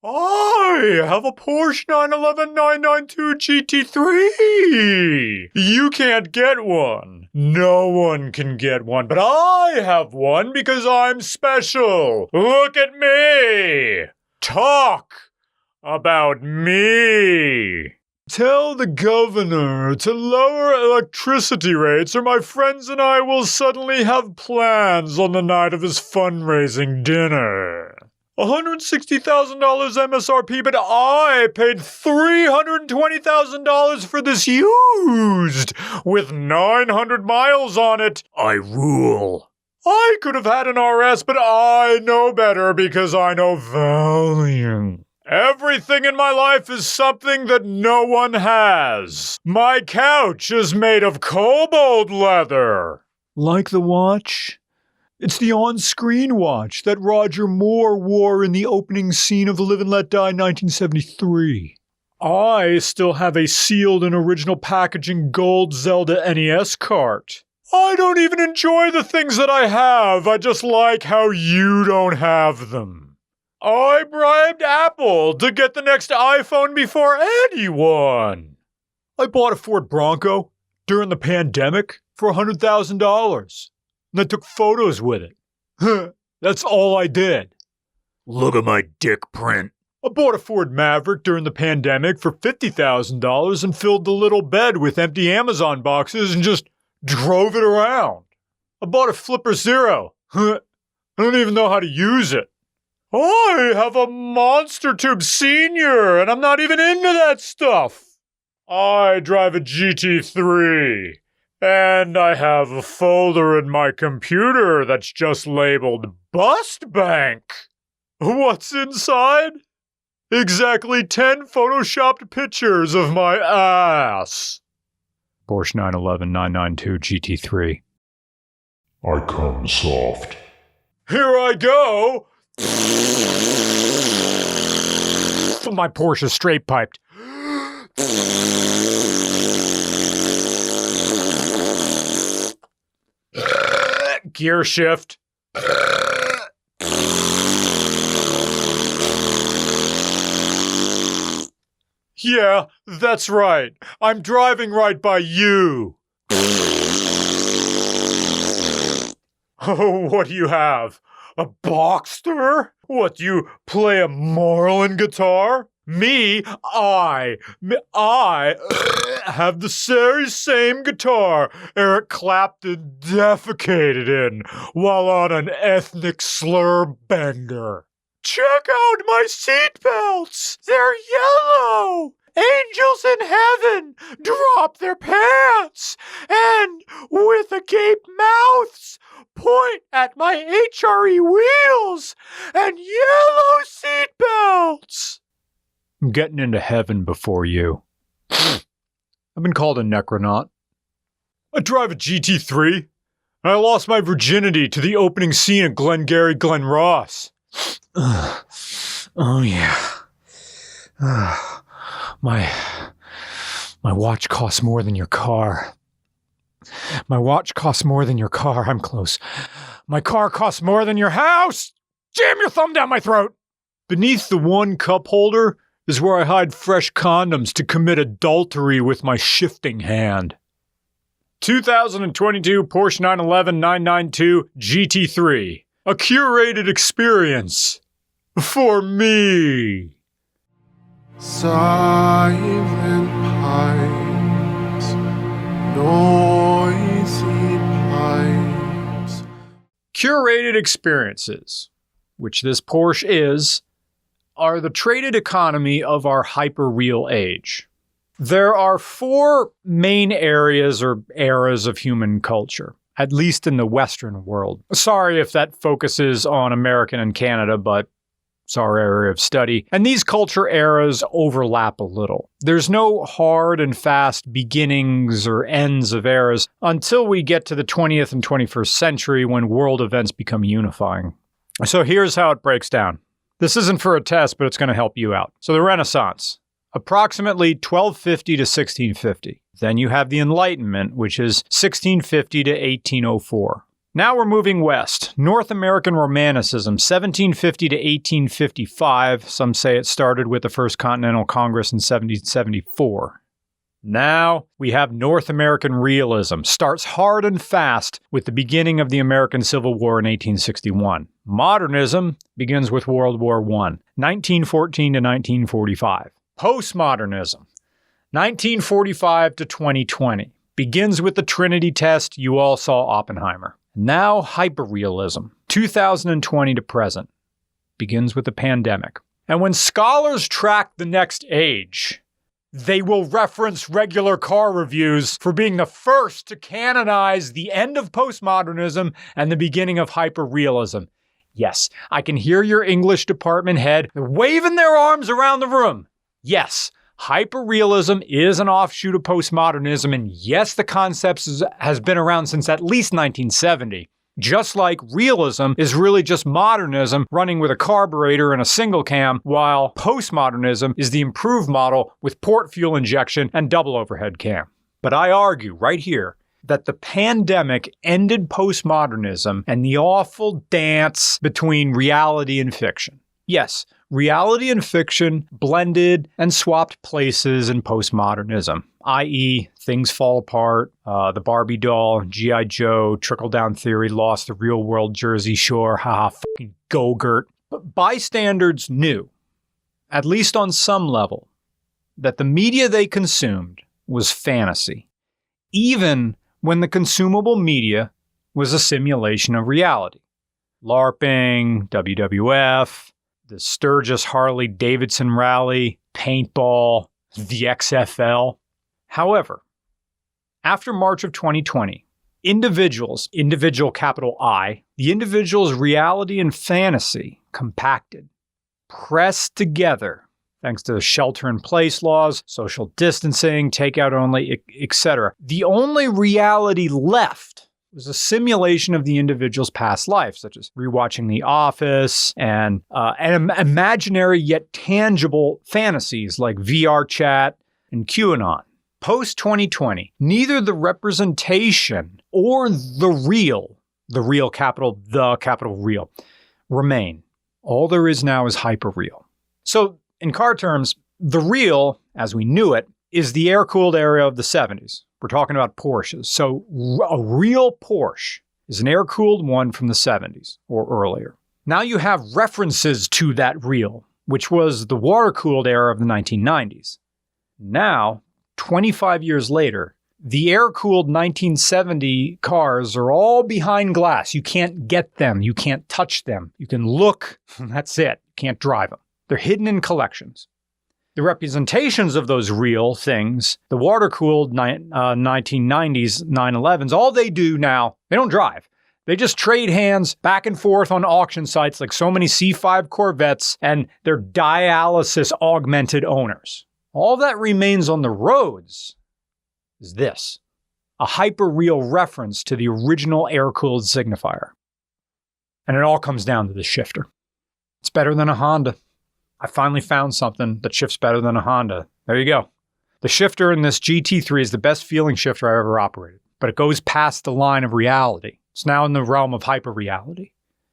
I have a Porsche 911 992 GT3. You can't get one. No one can get one, but I have one because I'm special. Look at me. Talk about me. Tell the governor to lower electricity rates or my friends and I will suddenly have plans on the night of his fundraising dinner. $160,000 MSRP, but I paid $320,000 for this used with 900 miles on it. I rule. I could have had an RS, but I know better because I know value. Everything in my life is something that no one has. My couch is made of cobalt leather. Like the watch? It's the on-screen watch that Roger Moore wore in the opening scene of Live and Let Die 1973. I still have a sealed and original packaging gold Zelda NES cart. I don't even enjoy the things that I have. I just like how you don't have them. I bribed Apple to get the next iPhone before anyone. I bought a Ford Bronco during the pandemic for $100,000. And I took photos with it. That's all I did. Look at my dick print. I bought a Ford Maverick during the pandemic for $50,000 and filled the little bed with empty Amazon boxes and just drove it around. I bought a Flipper Zero. I don't even know how to use it. I have a Monster Tube Senior, and I'm not even into that stuff. I drive a GT3, and I have a folder in my computer that's just labeled Bust Bank. What's inside? Exactly 10 photoshopped pictures of my ass. Porsche 911 992 GT3. I come soft. Here I go! My Porsche is straight piped. Gear shift. Yeah, that's right. I'm driving right by you. Oh, what do you have? A Boxster? What, you play a Marlin guitar? Me, I have the very same guitar Eric Clapton defecated in while on an ethnic slur bender. Check out my seatbelts! They're yellow! Angels in heaven drop their pants and, with agape mouths, point at my HRE wheels and yellow seatbelts. I'm getting into heaven before you. I've been called a necronaut. I drive a GT3, and I lost my virginity to the opening scene of Glengarry Glen Ross. Oh yeah. My watch costs more than your car. My watch costs more than your car. I'm close. My car costs more than your house. Jam your thumb down my throat. Beneath the one cup holder is where I hide fresh condoms to commit adultery with my shifting hand. 2022 Porsche 911 992 GT3. A curated experience. For me. Silent pipes, noisy pipes. Curated experiences, which this Porsche is, are the traded economy of our hyper-real age. There are 4 main areas or eras of human culture, at least in the Western world. Sorry if that focuses on American and Canada, but it's our area of study. And these culture eras overlap a little. There's no hard and fast beginnings or ends of eras until we get to the 20th and 21st century when world events become unifying. So here's how it breaks down. This isn't for a test, but it's going to help you out. So the Renaissance, approximately 1250 to 1650. Then you have the Enlightenment, which is 1650 to 1804. Now we're moving west. North American Romanticism, 1750 to 1855. Some say it started with the First Continental Congress in 1774. Now we have North American Realism. Starts hard and fast with the beginning of the American Civil War in 1861. Modernism begins with World War I, 1914 to 1945. Postmodernism, 1945 to 2020. Begins with the Trinity test. You all saw Oppenheimer. Now hyperrealism, 2020 to present. Begins with the pandemic. And when scholars track the next age, they will reference regular car reviews for being the first to canonize the end of postmodernism and the beginning of hyperrealism. Yes, I can hear your English department head waving their arms around the room. Yes, hyperrealism is an offshoot of postmodernism, and yes, the concept has been around since at least 1970. Just like realism is really just modernism running with a carburetor and a single cam, while postmodernism is the improved model with port fuel injection and double overhead cam. But I argue right here that the pandemic ended postmodernism and the awful dance between reality and fiction. Yes, reality and fiction blended and swapped places in postmodernism, i.e. things fall apart, the Barbie doll, G.I. Joe, trickle-down theory, lost the real-world Jersey Shore, haha, fucking Go-Gurt. But bystanders knew, at least on some level, that the media they consumed was fantasy, even when the consumable media was a simulation of reality. LARPing, WWF, the Sturgis Harley-Davidson rally, paintball, the XFL. However, after March of 2020, individual capital I, the individual's reality and fantasy compacted, pressed together, thanks to the shelter-in-place laws, social distancing, takeout only, etc. The only reality left was a simulation of the individual's past life, such as rewatching The Office and imaginary yet tangible fantasies like VR chat and QAnon. Post-2020, neither the representation or the real capital real, remain. All there is now is hyperreal. So, in car terms, the real, as we knew it, is the air-cooled era of the 70s. We're talking about Porsches. So a real Porsche is an air-cooled one from the 70s or earlier. Now you have references to that real, which was the water-cooled era of the 1990s. Now, 25 years later, the air-cooled 1970 cars are all behind glass. You can't get them. You can't touch them. You can look, and that's it. You can't drive them. They're hidden in collections. The representations of those real things, the water-cooled 1990s 911s, all they do now, they don't drive. They just trade hands back and forth on auction sites like so many C5 Corvettes and their dialysis-augmented owners. All that remains on the roads is this, a hyper-real reference to the original air-cooled signifier. And it all comes down to the shifter. It's better than a Honda. I finally found something that shifts better than a Honda. There you go. The shifter in this GT3 is the best feeling shifter I've ever operated, but it goes past the line of reality. It's now in the realm of hyper-reality.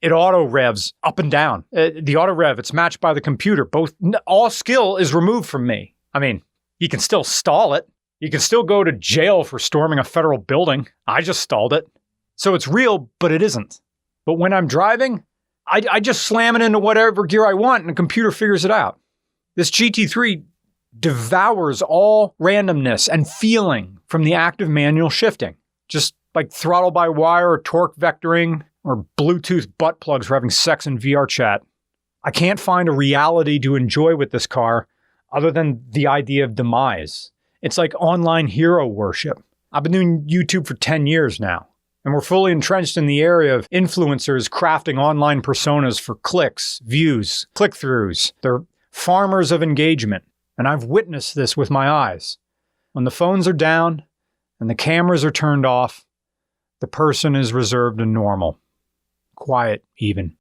It auto revs up and down. The auto rev, it's matched by the computer. All skill is removed from me. I mean, you can still stall it. You can still go to jail for storming a federal building. I just stalled it. So it's real, but it isn't. But when I'm driving, I just slam it into whatever gear I want and the computer figures it out. This GT3 devours all randomness and feeling from the active manual shifting. Just like throttle by wire or torque vectoring or Bluetooth butt plugs for having sex in VR chat. I can't find a reality to enjoy with this car other than the idea of demise. It's like online hero worship. I've been doing YouTube for 10 years now. And we're fully entrenched in the area of influencers crafting online personas for clicks, views, click-throughs. They're farmers of engagement. And I've witnessed this with my eyes. When the phones are down and the cameras are turned off, the person is reserved and normal. Quiet, even.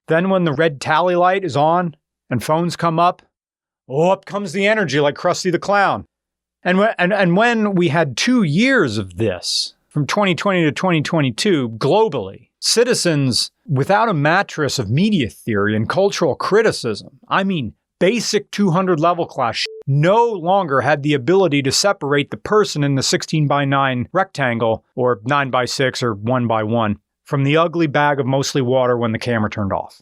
Then when the red tally light is on and phones come up comes the energy like Krusty the Clown. And when we had 2 years of this, From 2020 to 2022, globally, citizens without a mattress of media theory and cultural criticism, I mean basic 200 level class no longer had the ability to separate the person in the 16 by 9 rectangle, or 9 by 6 or 1 by 1, from the ugly bag of mostly water when the camera turned off.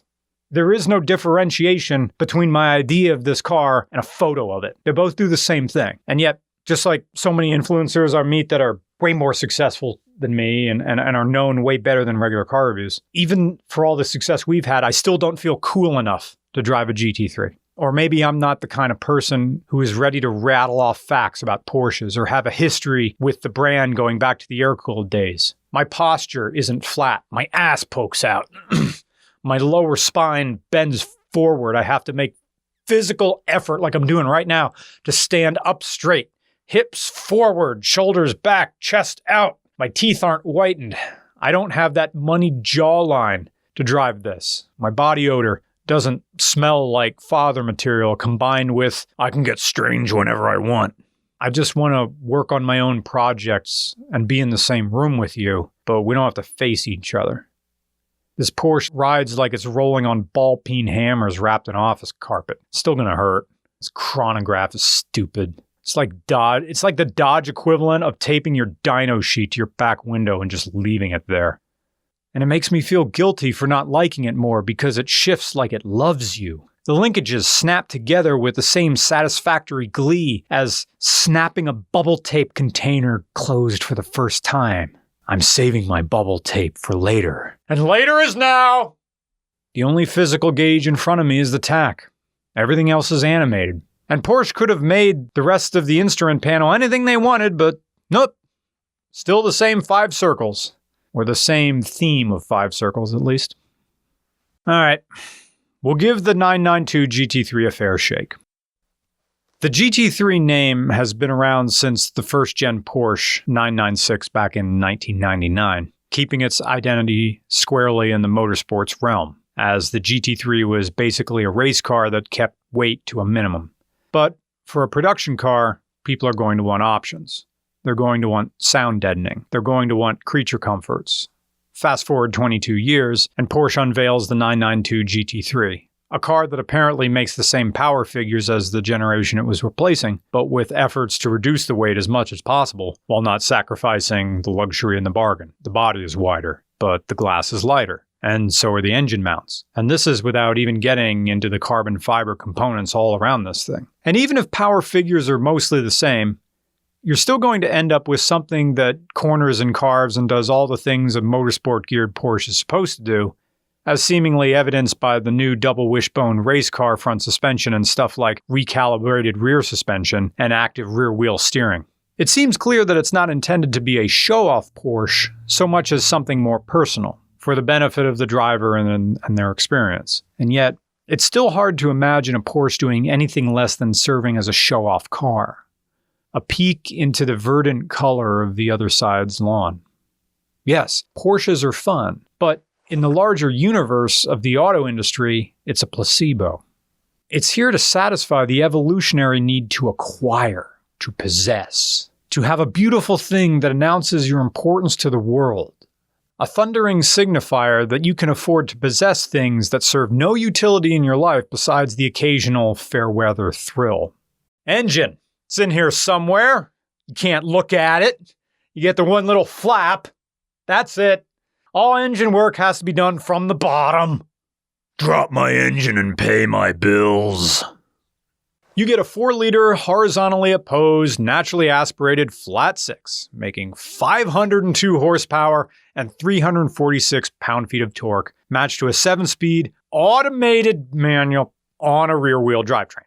There is no differentiation between my idea of this car and a photo of it. They both do the same thing. And yet, just like so many influencers I meet that are way more successful than me and are known way better than regular car reviews, even for all the success we've had, I still don't feel cool enough to drive a GT3. Or maybe I'm not the kind of person who is ready to rattle off facts about Porsches or have a history with the brand going back to the air-cooled days. My posture isn't flat. My ass pokes out. My lower spine bends forward. I have to make physical effort like I'm doing right now to stand up straight. Hips forward, shoulders back, chest out. My teeth aren't whitened. I don't have that money jawline to drive this. My body odor doesn't smell like father material combined with I can get strange whenever I want. I just want to work on my own projects and be in the same room with you, but we don't have to face each other. This Porsche rides like it's rolling on ball-peen hammers wrapped in office carpet. It's still gonna hurt. This chronograph is stupid. It's like the Dodge equivalent of taping your dyno sheet to your back window and just leaving it there. And it makes me feel guilty for not liking it more because it shifts like it loves you. The linkages snap together with the same satisfactory glee as snapping a bubble tape container closed for the first time. I'm saving my bubble tape for later. And later is now! The only physical gauge in front of me is the tach. Everything else is animated. And Porsche could have made the rest of the instrument panel anything they wanted, but nope. Still the same 5 circles. Or the same theme of 5 circles, at least. Alright, we'll give the 992 GT3 a fair shake. The GT3 name has been around since the first-gen Porsche 996 back in 1999, keeping its identity squarely in the motorsports realm, as the GT3 was basically a race car that kept weight to a minimum. But for a production car, people are going to want options. They're going to want sound deadening. They're going to want creature comforts. Fast forward 22 years, and Porsche unveils the 992 GT3, a car that apparently makes the same power figures as the generation it was replacing, but with efforts to reduce the weight as much as possible, while not sacrificing the luxury in the bargain. The body is wider, but the glass is lighter, and so are the engine mounts. And this is without even getting into the carbon fiber components all around this thing. And even if power figures are mostly the same, you're still going to end up with something that corners and carves and does all the things a motorsport-geared Porsche is supposed to do, as seemingly evidenced by the new double wishbone race car front suspension and stuff like recalibrated rear suspension and active rear-wheel steering. It seems clear that it's not intended to be a show-off Porsche so much as something more personal, for the benefit of the driver and their experience. And yet, it's still hard to imagine a Porsche doing anything less than serving as a show-off car. A peek into the verdant color of the other side's lawn. Yes, Porsches are fun, but in the larger universe of the auto industry, it's a placebo. It's here to satisfy the evolutionary need to acquire, to possess, to have a beautiful thing that announces your importance to the world. A thundering signifier that you can afford to possess things that serve no utility in your life besides the occasional fair weather thrill. Engine. It's in here somewhere. You can't look at it. You get the one little flap. That's it. All engine work has to be done from the bottom. Drop my engine and pay my bills. You get a 4-liter, horizontally opposed, naturally aspirated flat 6, making 502 horsepower and 346 pound-feet of torque, matched to a 7-speed, automated manual on a rear-wheel drivetrain.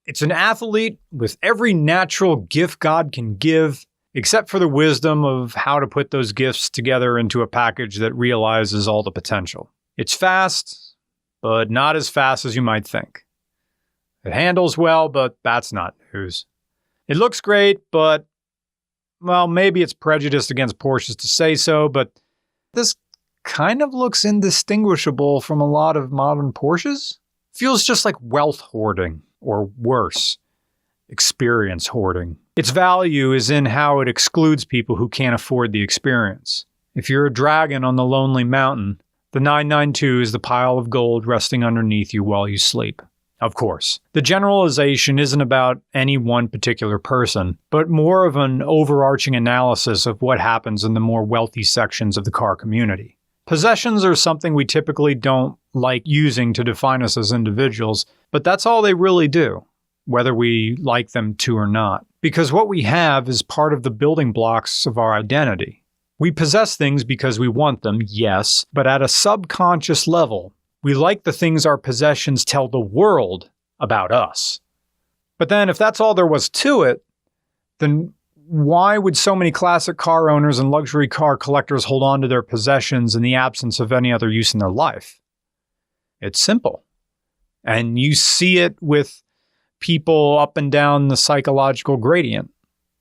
It's an athlete with every natural gift God can give, except for the wisdom of how to put those gifts together into a package that realizes all the potential. It's fast, but not as fast as you might think. It handles well, but that's not news. It looks great, but, well, maybe it's prejudiced against Porsches to say so, but this kind of looks indistinguishable from a lot of modern Porsches. Feels just like wealth hoarding. Or worse, experience hoarding. Its value is in how it excludes people who can't afford the experience. If you're a dragon on the lonely mountain, the 992 is the pile of gold resting underneath you while you sleep. Of course, the generalization isn't about any one particular person, but more of an overarching analysis of what happens in the more wealthy sections of the car community. Possessions are something we typically don't like using to define us as individuals, but that's all they really do, whether we like them to or not. Because what we have is part of the building blocks of our identity. We possess things because we want them, yes, but at a subconscious level, we like the things our possessions tell the world about us. But then if that's all there was to it, then why would so many classic car owners and luxury car collectors hold on to their possessions in the absence of any other use in their life? It's simple. And you see it with people up and down the psychological gradient,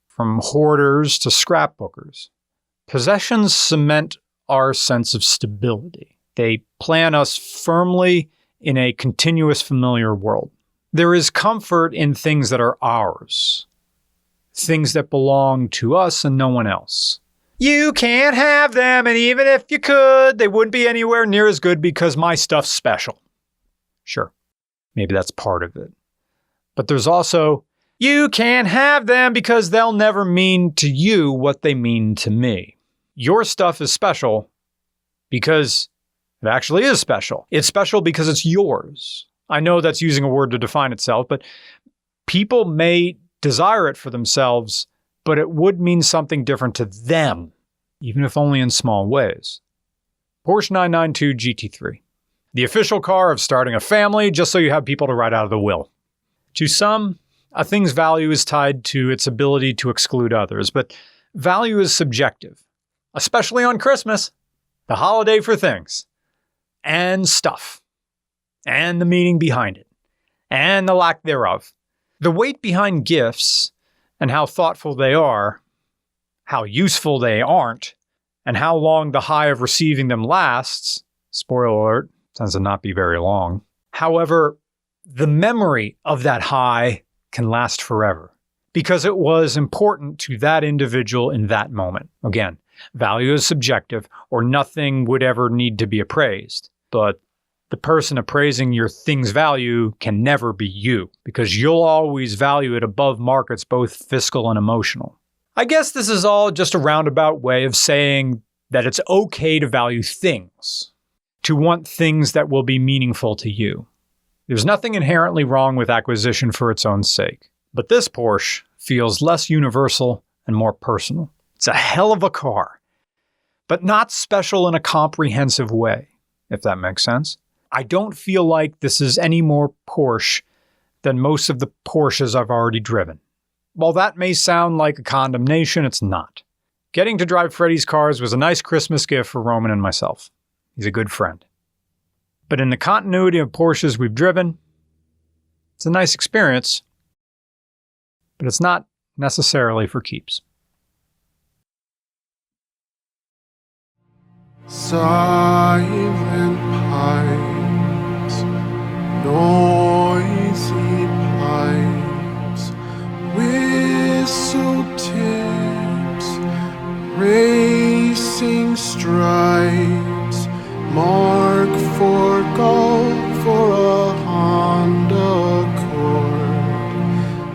from hoarders to scrapbookers. Possessions cement our sense of stability. They plant us firmly in a continuous familiar world. There is comfort in things that are ours, things that belong to us and no one else. You can't have them, and even if you could, they wouldn't be anywhere near as good because my stuff's special. Sure, maybe that's part of it. But there's also, you can't have them because they'll never mean to you what they mean to me. Your stuff is special because it actually is special. It's special because it's yours. I know that's using a word to define itself, but people may desire it for themselves, but it would mean something different to them, even if only in small ways. Porsche 992 GT3. The official car of starting a family just so you have people to write out of the will. To some, a thing's value is tied to its ability to exclude others, but value is subjective, especially on Christmas, the holiday for things, and stuff, and the meaning behind it, and the lack thereof. The weight behind gifts and how thoughtful they are, how useful they aren't, and how long the high of receiving them lasts, spoiler alert, tends to not be very long. However, the memory of that high can last forever because it was important to that individual in that moment. Again, value is subjective, or nothing would ever need to be appraised. But the person appraising your thing's value can never be you, because you'll always value it above markets, both fiscal and emotional. I guess this is all just a roundabout way of saying that it's okay to value things, to want things that will be meaningful to you. There's nothing inherently wrong with acquisition for its own sake. But this Porsche feels less universal and more personal. It's a hell of a car, but not special in a comprehensive way, if that makes sense. I don't feel like this is any more Porsche than most of the Porsches I've already driven. While that may sound like a condemnation, it's not. Getting to drive Freddie's cars was a nice Christmas gift for Roman and myself. He's a good friend. But in the continuity of Porsches we've driven, it's a nice experience, but it's not necessarily for keeps. Silent pipes, noisy pipes, whistle tips, racing stripes, mark for golf for a Honda Accord,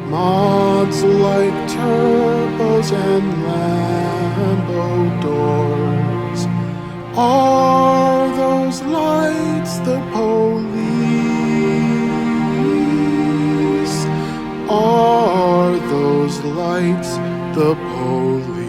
mods like turbos and Lambo doors. Are those lights the police? Are those lights the police?